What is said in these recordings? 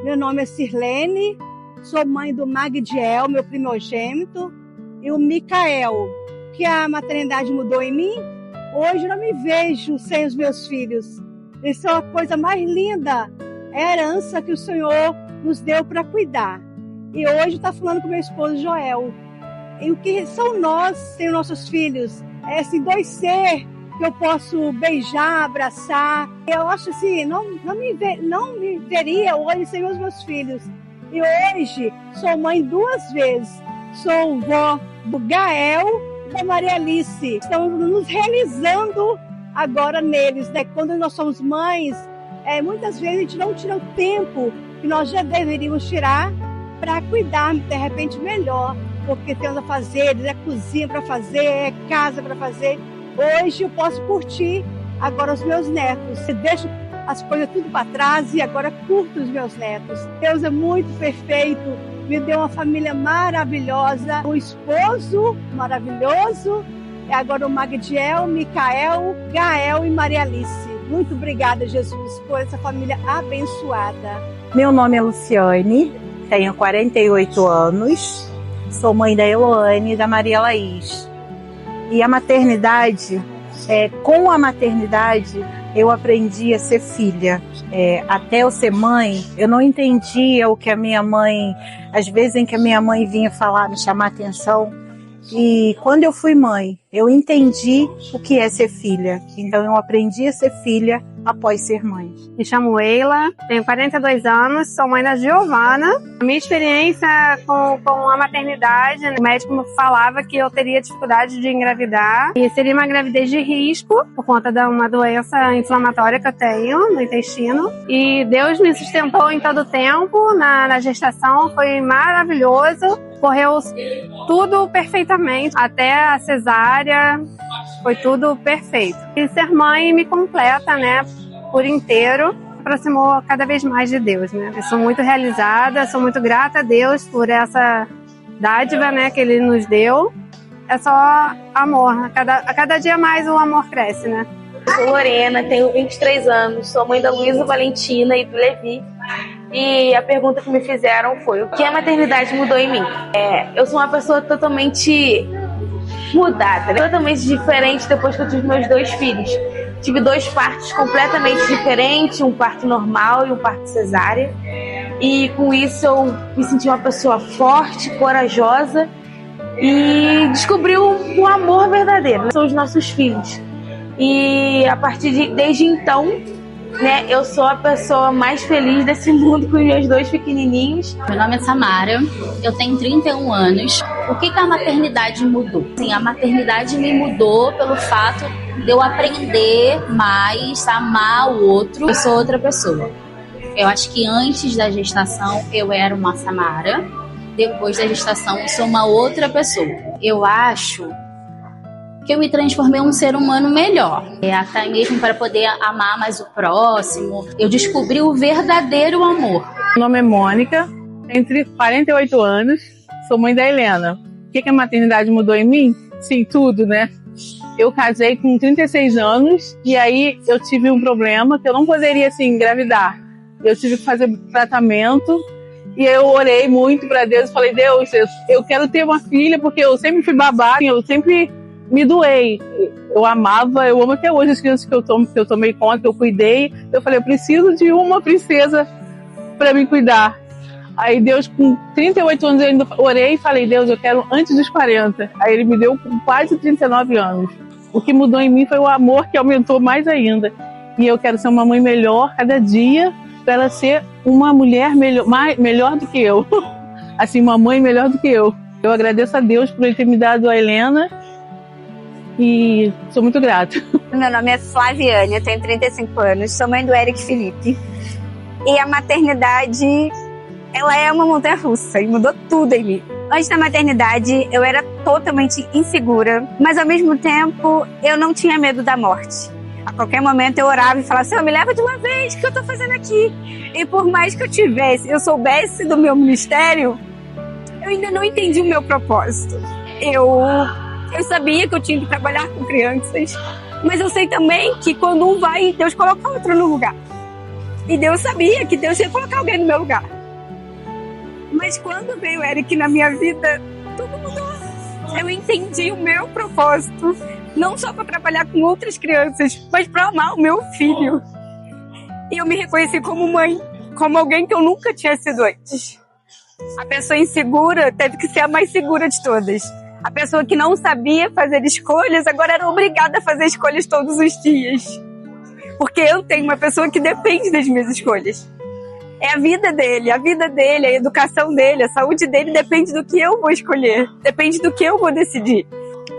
Meu nome é Sirlene, sou mãe do Magdiel, meu primogênito, e o Micael, que a maternidade mudou em mim. Hoje eu não me vejo sem os meus filhos. Isso é a coisa mais linda, é a herança que o Senhor nos deu para cuidar. E hoje está falando com meu esposo Joel. E o que são nós sem os nossos filhos? É assim, dois seres que eu posso beijar, abraçar. Eu acho assim, não me veria hoje sem os meus filhos. E hoje sou mãe 2 vezes. Sou vó do Gael e da Maria Alice. Estamos nos realizando agora neles, né? Quando nós somos mães, muitas vezes a gente não tira o tempo que nós já deveríamos tirar para cuidar, de repente, melhor. Porque temos a fazer, é cozinha para fazer, é casa para fazer. Hoje eu posso curtir agora os meus netos. Eu deixo as coisas tudo para trás e agora curto os meus netos. Deus é muito perfeito, me deu uma família maravilhosa, um esposo maravilhoso, e agora o Magdiel, Micael, Gael e Maria Alice. Muito obrigada, Jesus, por essa família abençoada. Meu nome é Luciane, tenho 48 anos, sou mãe da Eloane e da Maria Laís. E a maternidade, com a maternidade, eu aprendi a ser filha. Até eu ser mãe, eu não entendia o que a minha mãe, às vezes em que a minha mãe vinha falar, me chamar a atenção. E quando eu fui mãe, eu entendi o que é ser filha. Então eu aprendi a ser filha após ser mãe. Me chamo Eila, tenho 42 anos, sou mãe da Giovana. A minha experiência com a maternidade, o médico falava que eu teria dificuldade de engravidar e seria uma gravidez de risco por conta de uma doença inflamatória que eu tenho no intestino. E Deus me sustentou em todo o tempo na gestação, foi maravilhoso. Correu tudo perfeitamente, até a cesárea, foi tudo perfeito. E ser mãe me completa, né, por inteiro, aproximou cada vez mais de Deus, né. Eu sou muito realizada, sou muito grata a Deus por essa dádiva, né, que Ele nos deu. É só amor, a cada dia mais o amor cresce, né. Sou Lorena, tenho 23 anos, sou mãe da Luísa Valentina e do Levi. E a pergunta que me fizeram foi: o que a maternidade mudou em mim? Eu sou uma pessoa totalmente mudada, né? Totalmente diferente depois que eu tive meus 2 filhos. Tive 2 partos completamente diferentes, um parto normal e um parto cesárea. E com isso eu me senti uma pessoa forte, corajosa e descobri um amor verdadeiro. São os nossos filhos. E desde então, né, eu sou a pessoa mais feliz desse mundo com os meus 2 pequenininhos. Meu nome é Samara, eu tenho 31 anos. O que a maternidade mudou? Sim, a maternidade me mudou pelo fato de eu aprender mais a amar o outro. Eu sou outra pessoa. Eu acho que antes da gestação eu era uma Samara, depois da gestação eu sou uma outra pessoa. Eu acho que eu me transformei em um ser humano melhor, até mesmo para poder amar mais o próximo. Eu descobri o verdadeiro amor. Meu nome é Mônica, tenho 48 anos, sou mãe da Helena. O que a maternidade mudou em mim? Sim, tudo, né? Eu casei com 36 anos e aí eu tive um problema que eu não poderia assim engravidar. Eu tive que fazer tratamento e eu orei muito para Deus e falei: Deus, eu quero ter uma filha porque eu sempre fui babá, eu sempre me doei. Eu amo até hoje as crianças que eu tomei conta, que eu cuidei. Eu falei: eu preciso de uma princesa para me cuidar. Aí Deus, com 38 anos, eu ainda orei e falei: Deus, eu quero antes dos 40. Aí Ele me deu com quase 39 anos. O que mudou em mim foi o amor, que aumentou mais ainda. E eu quero ser uma mãe melhor cada dia, para ela ser uma mulher melhor do que eu. Assim, uma mãe melhor do que eu. Eu agradeço a Deus por Ele ter me dado a Helena e sou muito grata. Meu nome é Flaviane, eu tenho 35 anos, sou mãe do Eric Felipe. E a maternidade, ela é uma montanha-russa e mudou tudo em mim. Antes da maternidade, eu era totalmente insegura, mas ao mesmo tempo, eu não tinha medo da morte. A qualquer momento eu orava e falava: Senhor, me leva de uma vez, o que eu tô fazendo aqui? E por mais que eu soubesse do meu ministério, eu ainda não entendi o meu propósito. Eu sabia que eu tinha que trabalhar com crianças, mas eu sei também que quando um vai, Deus coloca outro no lugar. E Deus sabia que Deus ia colocar alguém no meu lugar. Mas quando veio o Eric na minha vida, tudo mudou. Eu entendi o meu propósito, não só para trabalhar com outras crianças, mas para amar o meu filho. E eu me reconheci como mãe, como alguém que eu nunca tinha sido antes. A pessoa insegura teve que ser a mais segura de todas. A pessoa que não sabia fazer escolhas, agora era obrigada a fazer escolhas todos os dias. Porque eu tenho uma pessoa que depende das minhas escolhas. É a vida dele, a educação dele, a saúde dele depende do que eu vou escolher, depende do que eu vou decidir.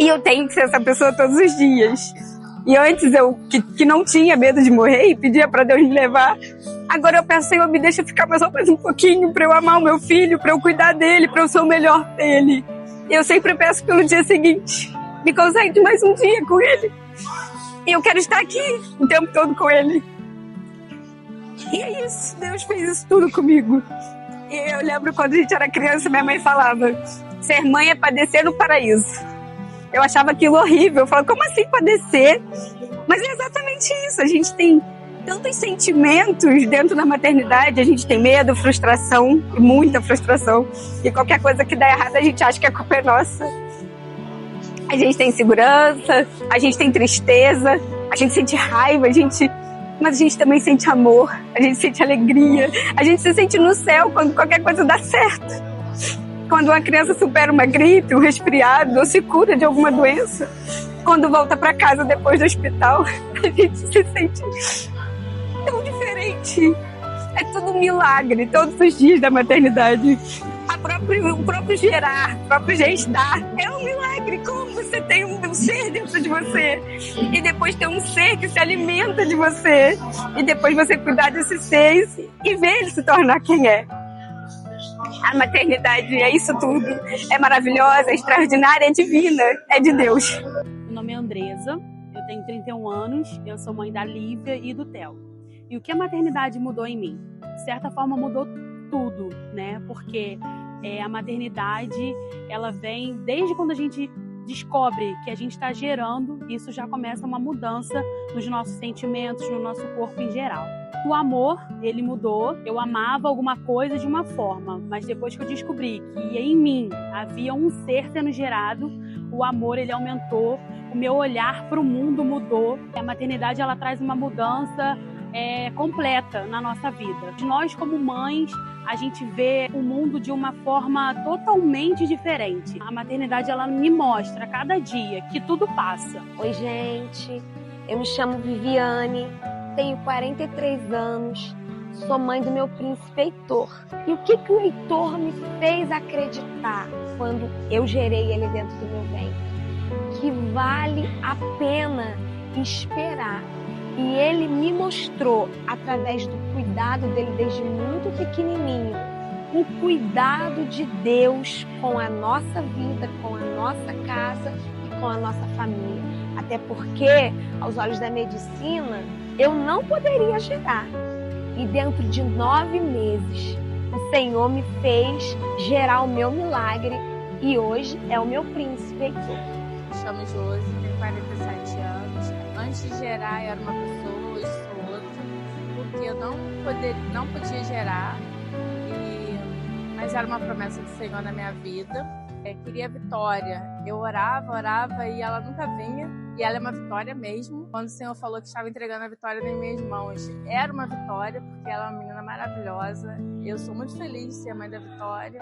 E eu tenho que ser essa pessoa todos os dias. E antes eu, que não tinha medo de morrer e pedia para Deus me levar, agora eu peço, Senhor, me deixa ficar mais um pouquinho para eu amar o meu filho, para eu cuidar dele, para eu ser o melhor dele. E eu sempre peço pelo dia seguinte, me concede mais um dia com ele. E eu quero estar aqui o tempo todo com ele. E é isso, Deus fez isso tudo comigo. E eu lembro quando a gente era criança, minha mãe falava, ser mãe é padecer no paraíso. Eu achava aquilo horrível, eu falava, como assim padecer? Mas é exatamente isso, a gente tem tantos sentimentos dentro da maternidade, a gente tem medo, frustração, muita frustração. E qualquer coisa que dá errado, a gente acha que a culpa é nossa. A gente tem insegurança, a gente tem tristeza, a gente sente raiva, mas a gente também sente amor, a gente sente alegria, a gente se sente no céu quando qualquer coisa dá certo. Quando uma criança supera uma gripe, um resfriado, ou se cura de alguma doença. Quando volta para casa depois do hospital, a gente se sente tão diferente. É tudo um milagre, todos os dias da maternidade. O próprio gerar, o próprio gestar, é um milagre. Como você tem um ser dentro de você, e depois tem um ser que se alimenta de você, e depois você cuidar desse ser e ver ele se tornar quem é. A maternidade é isso tudo. É maravilhosa, é extraordinária, é divina, é de Deus. Meu nome é Andresa, eu tenho 31 anos, eu sou mãe da Lívia e do Theo. E o que a maternidade mudou em mim? De certa forma mudou tudo, né? Porque a maternidade, ela vem desde quando a gente descobre que a gente está gerando, isso já começa uma mudança nos nossos sentimentos, no nosso corpo em geral. O amor, ele mudou. Eu amava alguma coisa de uma forma, mas depois que eu descobri que em mim havia um ser sendo gerado, o amor, ele aumentou, o meu olhar para o mundo mudou. A maternidade, ela traz uma mudança completa na nossa vida. Nós, como mães, a gente vê o mundo de uma forma totalmente diferente. A maternidade, ela me mostra a cada dia que tudo passa. Oi, gente. Eu me chamo Viviane, tenho 43 anos, sou mãe do meu príncipe Heitor. E o que o Heitor me fez acreditar quando eu gerei ele dentro do meu ventre? Que vale a pena esperar. E ele me mostrou, através do cuidado dele desde muito pequenininho, o cuidado de Deus com a nossa vida, com a nossa casa e com a nossa família. Até porque, aos olhos da medicina, eu não poderia gerar. E dentro de 9 meses, o Senhor me fez gerar o meu milagre e hoje é o meu príncipe Heitor. Me chamo Josi, tenho 47 anos. Antes de gerar, eu era uma pessoa, hoje sou outra, porque eu não podia gerar, mas era uma promessa do Senhor na minha vida. Queria vitória. Eu orava e ela nunca vinha. E ela é uma vitória mesmo. Quando o Senhor falou que estava entregando a vitória nas minhas mãos, era uma vitória, porque ela é uma menina maravilhosa. Eu sou muito feliz de ser a mãe da Vitória.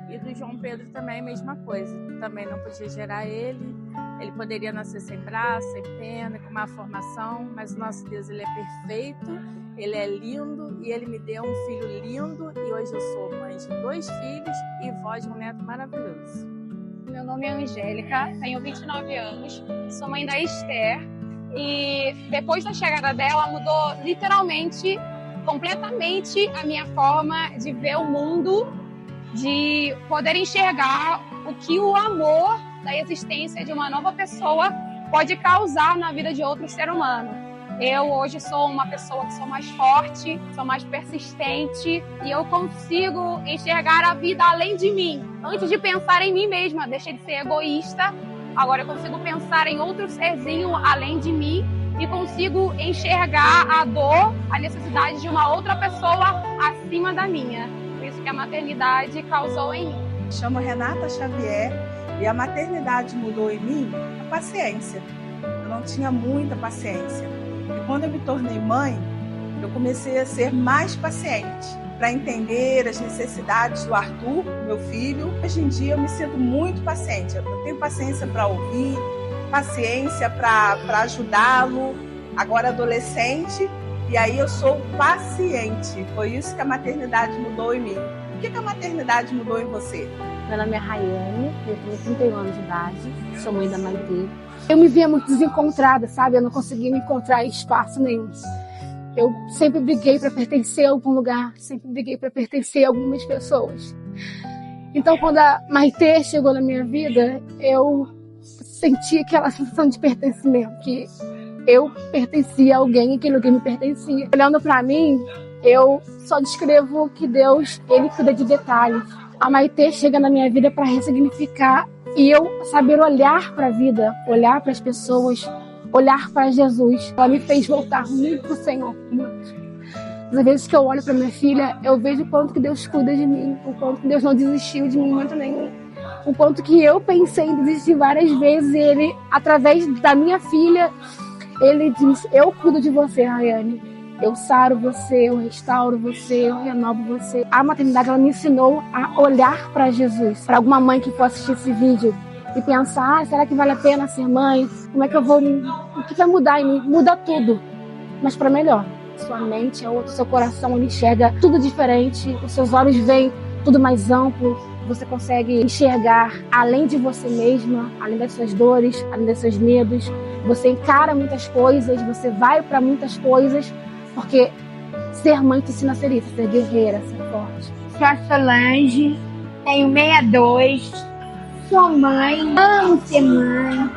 E do João Pedro também a mesma coisa. Também não podia gerar ele. Ele poderia nascer sem braço, sem pena, com má formação. Mas o nosso Deus, ele é perfeito, ele é lindo e ele me deu um filho lindo. E hoje eu sou mãe de 2 filhos e vó de um neto maravilhoso. Meu nome é Angélica, tenho 29 anos, sou mãe da Esther. E depois da chegada dela, mudou literalmente, completamente a minha forma de ver o mundo, de poder enxergar o que o amor da existência de uma nova pessoa pode causar na vida de outro ser humano. Eu hoje sou uma pessoa que sou mais forte, sou mais persistente e eu consigo enxergar a vida além de mim. Antes de pensar em mim mesma, deixei de ser egoísta, agora eu consigo pensar em outro serzinho além de mim e consigo enxergar a dor, a necessidade de uma outra pessoa acima da minha. Por isso que a maternidade causou em mim. Me chamo Renata Xavier e a maternidade mudou em mim a paciência. Eu não tinha muita paciência. E quando eu me tornei mãe, eu comecei a ser mais paciente para entender as necessidades do Arthur, meu filho. Hoje em dia eu me sinto muito paciente. Eu tenho paciência para ouvir, paciência para ajudá-lo, agora adolescente, e aí eu sou paciente. Foi isso que a maternidade mudou em mim. O que a maternidade mudou em você? Meu nome é Rayane, eu tenho 31 anos de idade, sou mãe da Maitê. Eu me via muito desencontrada, sabe? Eu não conseguia me encontrar em espaço nenhum. Eu sempre briguei para pertencer a algum lugar, sempre briguei para pertencer a algumas pessoas. Então, quando a Maitê chegou na minha vida, eu senti aquela sensação de pertencimento, que eu pertencia a alguém e aquele alguém me pertencia. Olhando para mim, eu só descrevo que Deus, Ele cuida de detalhes. A Maitê chega na minha vida para ressignificar e eu saber olhar para a vida, olhar para as pessoas, olhar para Jesus. Ela me fez voltar muito para o Senhor. Às vezes que eu olho para minha filha, eu vejo o quanto que Deus cuida de mim, o quanto que Deus não desistiu de mim em momento nenhum. O quanto que eu pensei em desistir várias vezes, Ele, através da minha filha, Ele diz: eu cuido de você, Rayane. Eu saro você, eu restauro você, eu renovo você. A maternidade, ela me ensinou a olhar para Jesus. Para alguma mãe que for assistir esse vídeo e pensar: será que vale a pena ser mãe? Como é que eu vou... O que vai mudar em mim? Muda tudo, mas para melhor. Sua mente é outra, seu coração, ele enxerga tudo diferente, os seus olhos veem tudo mais amplo. Você consegue enxergar além de você mesma, além das suas dores, além dos seus medos. Você encara muitas coisas, você vai para muitas coisas, porque ser mãe te ensina a ser isso, ser guerreira, ser forte. Sou a Solange, tenho 62, sou mãe, amo ser mãe,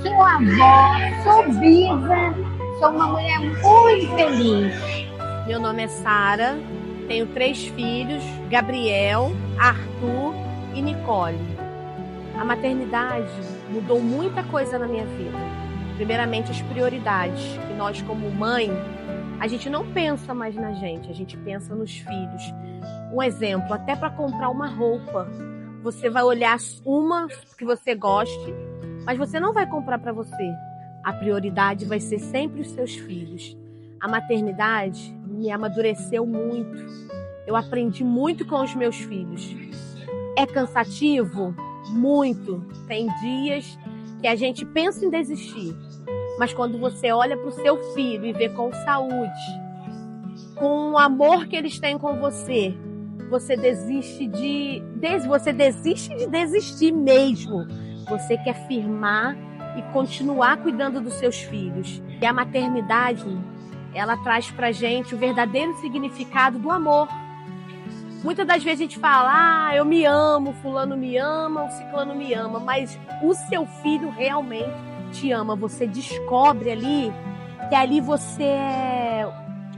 sou avó, sou viva, sou uma mulher muito feliz. Meu nome é Sara, tenho 3 filhos, Gabriel, Arthur e Nicole. A maternidade mudou muita coisa na minha vida. Primeiramente, as prioridades, que nós como mãe, a gente não pensa mais na gente, a gente pensa nos filhos. Um exemplo, até para comprar uma roupa, você vai olhar uma que você goste, mas você não vai comprar para você. A prioridade vai ser sempre os seus filhos. A maternidade me amadureceu muito. Eu aprendi muito com os meus filhos. É cansativo? Muito. Tem dias que a gente pensa em desistir. Mas quando você olha para o seu filho e vê com saúde, com o amor que eles têm com você, você desiste de desistir mesmo. Você quer firmar e continuar cuidando dos seus filhos. E a maternidade, ela traz pra gente o verdadeiro significado do amor. Muitas das vezes a gente fala: eu me amo, fulano me ama, o ciclano me ama, mas o seu filho realmente te ama. Você descobre ali que ali você é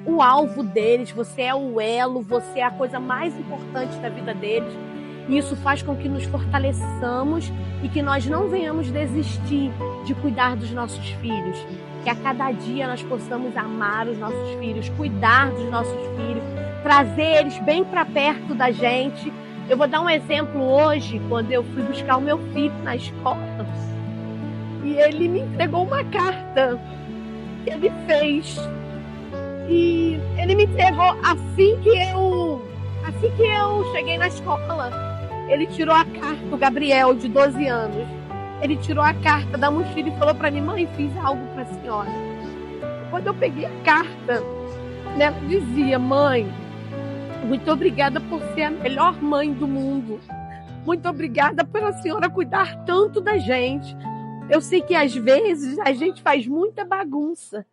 o alvo deles, você é o elo, você é a coisa mais importante da vida deles. E isso faz com que nos fortaleçamos e que nós não venhamos desistir de cuidar dos nossos filhos. Que a cada dia nós possamos amar os nossos filhos, cuidar dos nossos filhos, trazer eles bem para perto da gente. Eu vou dar um exemplo hoje, quando eu fui buscar o meu filho na escola. E ele me entregou uma carta que ele fez. E ele me entregou assim que eu cheguei na escola. Ele tirou a carta, o Gabriel, de 12 anos. Ele tirou a carta da mochila e falou para mim: mãe, fiz algo para a senhora. Quando eu peguei a carta, ela dizia: mãe, muito obrigada por ser a melhor mãe do mundo. Muito obrigada pela senhora cuidar tanto da gente. Eu sei que às vezes a gente faz muita bagunça,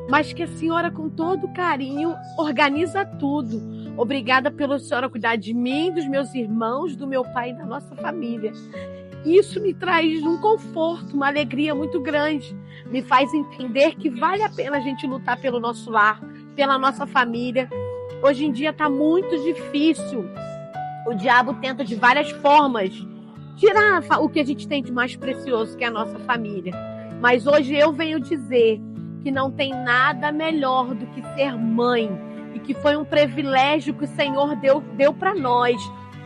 mas que a senhora, com todo carinho, organiza tudo. Obrigada pela senhora cuidar de mim, dos meus irmãos, do meu pai e da nossa família. Isso me traz um conforto, uma alegria muito grande. Me faz entender que vale a pena a gente lutar pelo nosso lar, pela nossa família. Hoje em dia está muito difícil. O diabo tenta de várias formas tirar o que a gente tem de mais precioso, que é a nossa família. Mas hoje eu venho dizer que não tem nada melhor do que ser mãe. e que foi um privilégio que o Senhor deu para nós.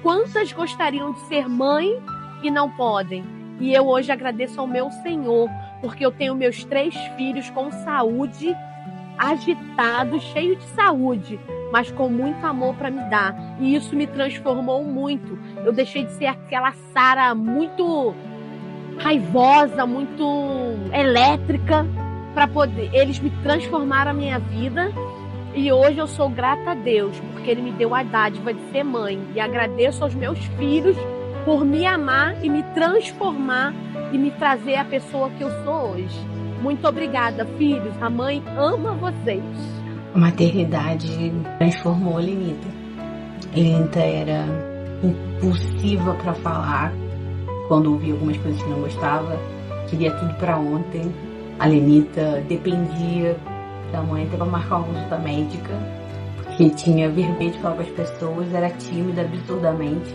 Quantas gostariam de ser mãe e não podem? E eu hoje agradeço ao meu Senhor, porque eu tenho meus 3 filhos com saúde, agitados, cheios de saúde, mas com muito amor para me dar. E isso me transformou muito. Eu deixei de ser aquela Sara muito raivosa, muito elétrica, para poder. Eles me transformaram a minha vida. E hoje eu sou grata a Deus, porque Ele me deu a dádiva de ser mãe. E agradeço aos meus filhos por me amar e me transformar e me trazer a pessoa que eu sou hoje. Muito obrigada, filhos. A mãe ama vocês. A maternidade transformou a Lenita. Lenita era impulsiva para falar. Quando ouvia algumas coisas que não gostava, queria tudo para ontem. A Lenita dependia da mãe até para marcar uma consulta médica, porque tinha vergonha de falar com as pessoas, era tímida absurdamente,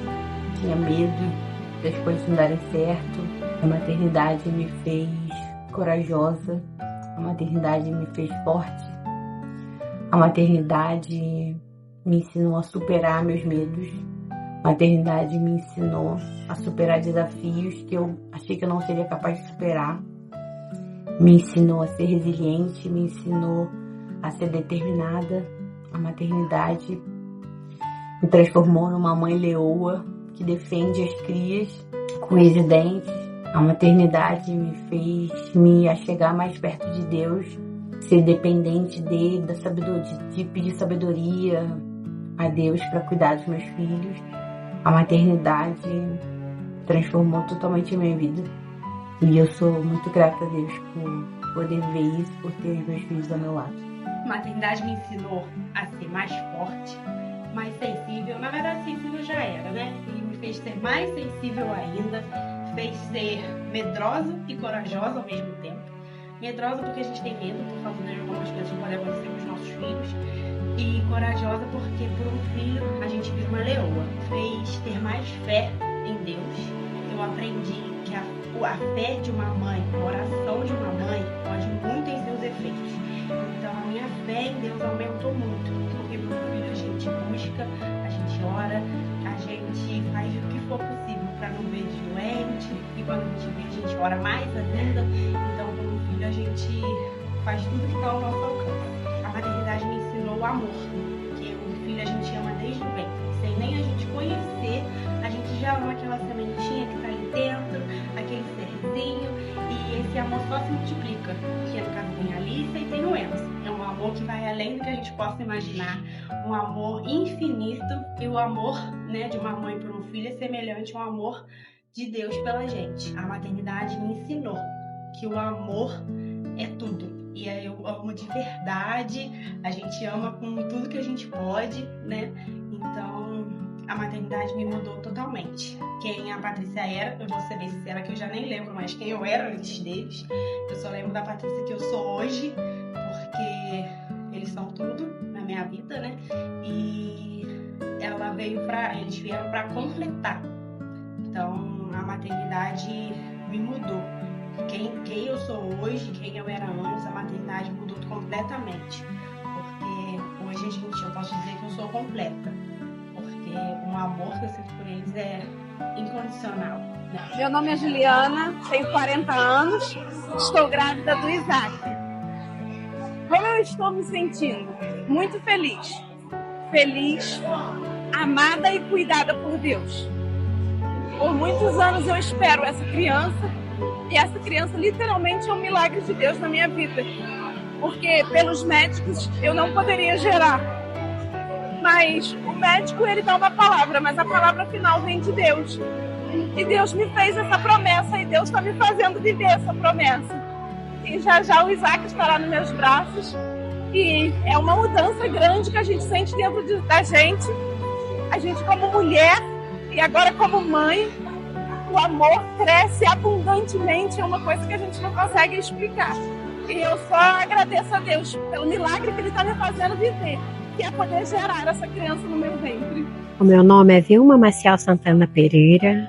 tinha medo das coisas não darem certo. A maternidade me fez corajosa, a maternidade me fez forte, a maternidade me ensinou a superar meus medos, a maternidade me ensinou a superar desafios que eu achei que eu não seria capaz de superar, me ensinou a ser resiliente, me ensinou a ser determinada. A maternidade me transformou numa mãe leoa que defende as crias com os dentes. A maternidade me fez me achegar mais perto de Deus, ser dependente dele, da sabedoria, de pedir sabedoria a Deus para cuidar dos meus filhos. A maternidade transformou totalmente a minha vida. E eu sou muito grata a Deus por poder ver isso, por ter os meus filhos ao meu lado. A maternidade me ensinou a ser mais forte, mais sensível. Na verdade, sensível já era, né? E me fez ser mais sensível ainda, fez ser medrosa e corajosa ao mesmo tempo. Medrosa porque a gente tem medo por causa de algumas coisas que podem acontecer com os nossos filhos. E corajosa porque por um filho a gente vira uma leoa. Fez ter mais fé em Deus. Eu aprendi que a fé de uma mãe, a oração de uma mãe pode muito em seus efeitos. Então a minha fé em Deus aumentou muito, porque por um filho a gente busca, a gente ora, a gente faz o que for possível para não ver de doente, e quando a gente vê a gente ora mais ainda. Então por um filho a gente faz tudo que está ao nosso alcance. A maternidade me ensinou o amor, porque o filho a gente ama desde o ventre, sem nem a gente conhecer, a gente já ama aquela sementinha que está ali dentro, aquele serzinho, e esse amor só se multiplica, que no caso tem a Alicia e tem o Enzo. É um amor que vai além do que a gente possa imaginar, um amor infinito, e o amor, né, de uma mãe por um filho é semelhante ao amor de Deus pela gente. A maternidade me ensinou que o amor é tudo. E eu amo de verdade, a gente ama com tudo que a gente pode, né? Então, a maternidade me mudou totalmente. Quem a Patrícia era, eu vou ser bem sincera que eu já nem lembro mais quem eu era antes deles. Eu só lembro da Patrícia que eu sou hoje, porque eles são tudo na minha vida, né? E eles vieram para completar. Então, a maternidade me mudou. Quem eu sou hoje, quem eu era antes, a maternidade mudou completamente. Porque hoje eu posso dizer que eu sou completa. Porque o amor que eu sinto por eles é incondicional. Né? Meu nome é Juliana, tenho 40 anos, estou grávida do Isaac. Como eu estou me sentindo? Muito feliz. Feliz, amada e cuidada por Deus. Por muitos anos eu espero essa criança. E essa criança literalmente é um milagre de Deus na minha vida. Porque pelos médicos eu não poderia gerar. Mas o médico ele dá uma palavra, mas a palavra final vem de Deus. E Deus me fez essa promessa e Deus está me fazendo viver essa promessa. E já já o Isaac estará nos meus braços. E é uma mudança grande que a gente sente dentro da gente. A gente como mulher e agora como mãe. O amor cresce abundantemente, é uma coisa que a gente não consegue explicar. E eu só agradeço a Deus pelo milagre que Ele está me fazendo viver, que é poder gerar essa criança no meu ventre. O meu nome é Vilma Maciel Santana Pereira,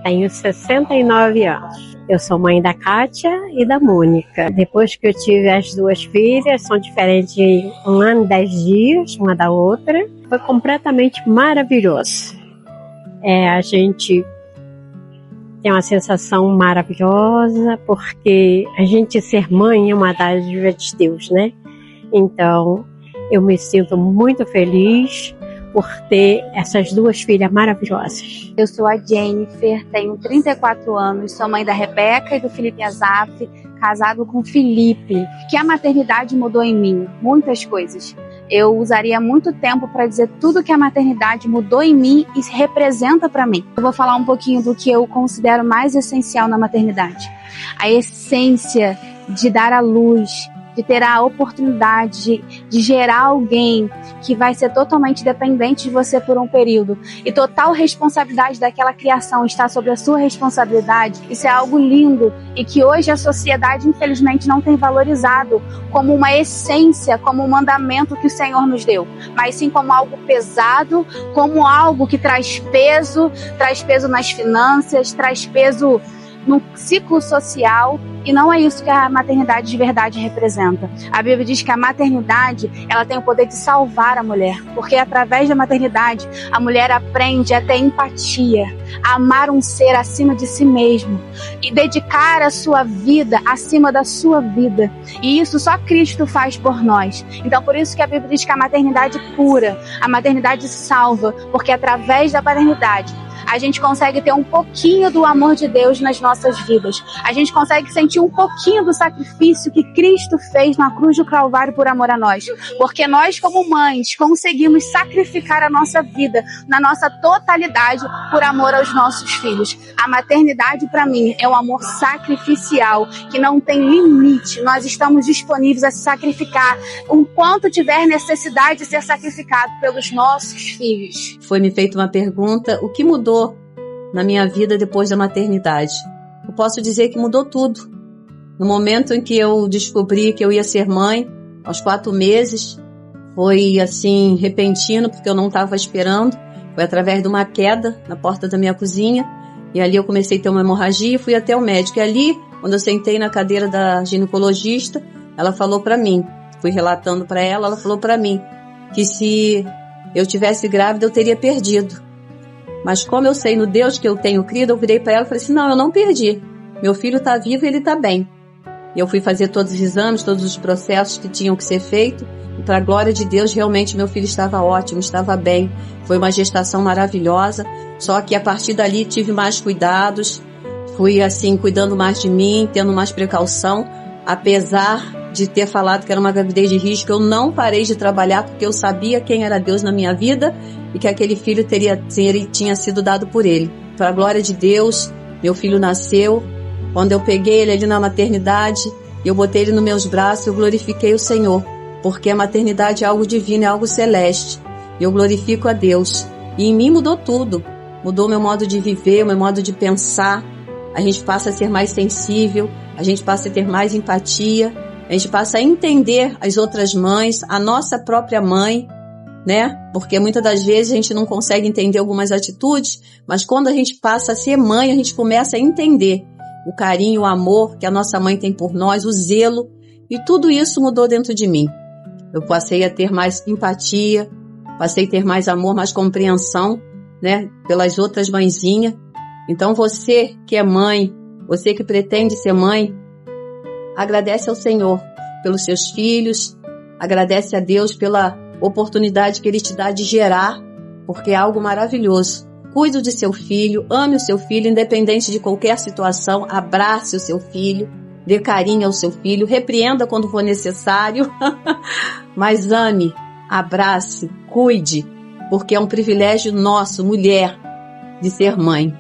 tenho 69 anos. Eu sou mãe da Kátia e da Mônica. Depois que eu tive as duas filhas, são diferentes de 1 ano e 10 dias, uma da outra. Foi completamente maravilhoso. A gente tem uma sensação maravilhosa, porque a gente ser mãe é uma dádiva de Deus, né? Então, eu me sinto muito feliz por ter essas duas filhas maravilhosas. Eu sou a Jennifer, tenho 34 anos, sou mãe da Rebeca e do Felipe Azaf, casado com o Felipe. O que a maternidade mudou em mim? Muitas coisas. Eu usaria muito tempo para dizer tudo que a maternidade mudou em mim e representa para mim. Eu vou falar um pouquinho do que eu considero mais essencial na maternidade. A essência de dar à luz, de ter a oportunidade de gerar alguém que vai ser totalmente dependente de você por um período e total responsabilidade daquela criação está sobre a sua responsabilidade. Isso é algo lindo e que hoje a sociedade infelizmente não tem valorizado como uma essência, como um mandamento que o Senhor nos deu, mas sim como algo pesado, como algo que traz peso nas finanças, traz peso no ciclo social, e não é isso que a maternidade de verdade representa. A Bíblia diz que a maternidade, ela tem o poder de salvar a mulher, porque através da maternidade a mulher aprende a ter empatia, a amar um ser acima de si mesmo e dedicar a sua vida acima da sua vida, e isso só Cristo faz por nós. Então por isso que a Bíblia diz que a maternidade cura, a maternidade salva, porque através da maternidade a gente consegue ter um pouquinho do amor de Deus nas nossas vidas. A gente consegue sentir um pouquinho do sacrifício que Cristo fez na cruz do Calvário por amor a nós. Porque nós, como mães, conseguimos sacrificar a nossa vida na nossa totalidade por amor aos nossos filhos. A maternidade, para mim, é um amor sacrificial que não tem limite. Nós estamos disponíveis a se sacrificar o quanto tiver necessidade de ser sacrificado pelos nossos filhos. Foi-me feita uma pergunta: o que mudou na minha vida depois da maternidade? Eu posso dizer que mudou tudo. No momento em que eu descobri que eu ia ser mãe, aos 4 meses, foi assim, repentino, porque eu não estava esperando. Foi através de uma queda na porta da minha cozinha, e ali eu comecei a ter uma hemorragia e fui até o médico. E ali, quando eu sentei na cadeira da ginecologista, ela falou para mim, fui relatando para ela, ela falou para mim que se eu tivesse grávida eu teria perdido. Mas como eu sei no Deus que eu tenho crido, eu virei para ela e falei assim: não, eu não perdi. Meu filho está vivo e ele está bem. E eu fui fazer todos os exames, todos os processos que tinham que ser feitos. E para a glória de Deus, realmente meu filho estava ótimo, estava bem. Foi uma gestação maravilhosa. Só que a partir dali tive mais cuidados. Fui assim, cuidando mais de mim, tendo mais precaução. Apesar de ter falado que era uma gravidez de risco, eu não parei de trabalhar, porque eu sabia quem era Deus na minha vida e que aquele filho tinha sido dado por ele. Para a glória de Deus, meu filho nasceu. Quando eu peguei ele ali na maternidade, eu botei ele nos meus braços, eu glorifiquei o Senhor, porque a maternidade é algo divino, é algo celeste. E eu glorifico a Deus. E em mim mudou tudo. Mudou meu modo de viver, meu modo de pensar. A gente passa a ser mais sensível, a gente passa a ter mais empatia, a gente passa a entender as outras mães, a nossa própria mãe, né? Porque muitas das vezes a gente não consegue entender algumas atitudes, mas quando a gente passa a ser mãe, a gente começa a entender o carinho, o amor que a nossa mãe tem por nós, o zelo, e tudo isso mudou dentro de mim. Eu passei a ter mais empatia, passei a ter mais amor, mais compreensão, né? Pelas outras mãezinhas. Então você que é mãe, você que pretende ser mãe, agradece ao Senhor pelos seus filhos, agradece a Deus pela oportunidade que Ele te dá de gerar, porque é algo maravilhoso. Cuide de seu filho, ame o seu filho, independente de qualquer situação, abrace o seu filho, dê carinho ao seu filho, repreenda quando for necessário, mas ame, abrace, cuide, porque é um privilégio nosso, mulher, de ser mãe.